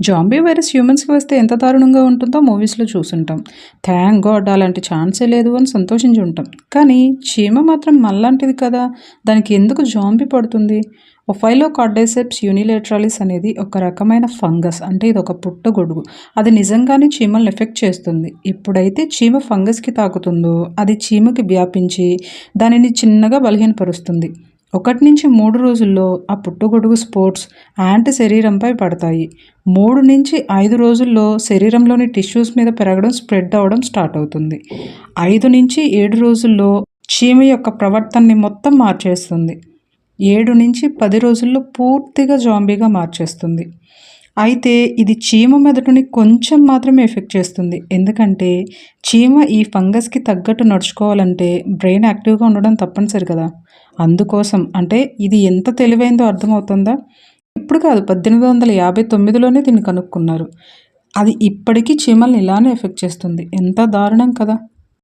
Zombie virus హ్యూమన్స్‌కి వస్తే ఎంత దారుణంగా ఉంటుందో మూవీస్‌లో చూసుంటాం. థాంక్ గాడ్ అలాంటి ఛాన్సే లేదు అని సంతోషించి ఉంటాం. కానీ చీమ మాత్రం మనలాంటిది కదా! దానికి ఎందుకు జాంబీ పడుతుంది? ఒఫైలోకార్డైసెప్స్ యూనిలేటరాలిస్ అనేది ఒక రకమైన ఫంగస్. అంటే ఇదొక పుట్టగొడుగు. అది నిజంగానే చీమల్ని ఎఫెక్ట్ చేస్తుంది. ఎప్పుడైతే చీమ ఫంగస్‌కి తాకుతుందో అది చీమకి వ్యాపించి దానిని చిన్నగా బలహీనపరుస్తుంది. 1-3 రోజుల్లో ఆ పుట్టగొడుగు స్పోర్స్ యాంట్ శరీరంపై పడతాయి. 3-5 రోజుల్లో శరీరంలోని టిష్యూస్ మీద పెరగడం, స్ప్రెడ్ అవ్వడం స్టార్ట్ అవుతుంది. 5-7 రోజుల్లో చీమ యొక్క ప్రవర్తనని మొత్తం మార్చేస్తుంది. 7-10 రోజుల్లో పూర్తిగా జాంబీగా మార్చేస్తుంది. అయితే ఇది చీమ మెదడుని కొంచెం మాత్రమే ఎఫెక్ట్ చేస్తుంది. ఎందుకంటే చీమ ఈ ఫంగస్‌కి తగ్గట్టు నడుచుకోవాలంటే బ్రెయిన్ యాక్టివ్‌గా ఉండడం తప్పనిసరి కదా! అందుకోసం అంటే ఇది ఎంత తెలివైందో అర్థమవుతుందా? ఇప్పుడు కాదు 1859లోనే దీన్ని కనుక్కున్నారు. అది ఇప్పటికీ చీమల్ని ఇలానే ఎఫెక్ట్ చేస్తుంది. ఎంత దారుణం కదా!